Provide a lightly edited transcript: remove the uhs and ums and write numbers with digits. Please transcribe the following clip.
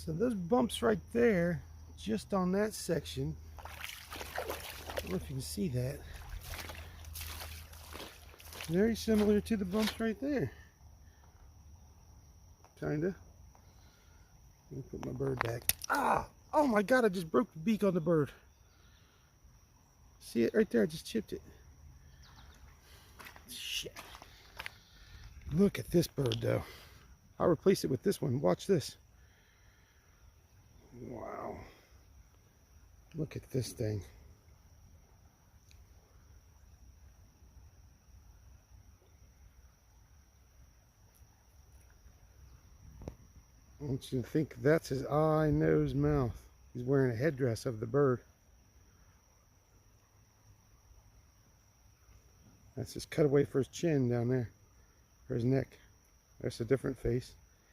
So those bumps right there, just on that section, I don't know if you can see that, very similar to the bumps right there. Kinda. Let me put my bird back. Ah! Oh my god, I just broke the beak on the bird. See it right there? I just chipped it. Shit. Look at this bird though. I'll replace it with this one. Watch this. Wow. Look at this thing. I want you to think that's his eye, nose, mouth. He's wearing a headdress of the bird. That's his cutaway for his chin down there, or his neck. That's a different face.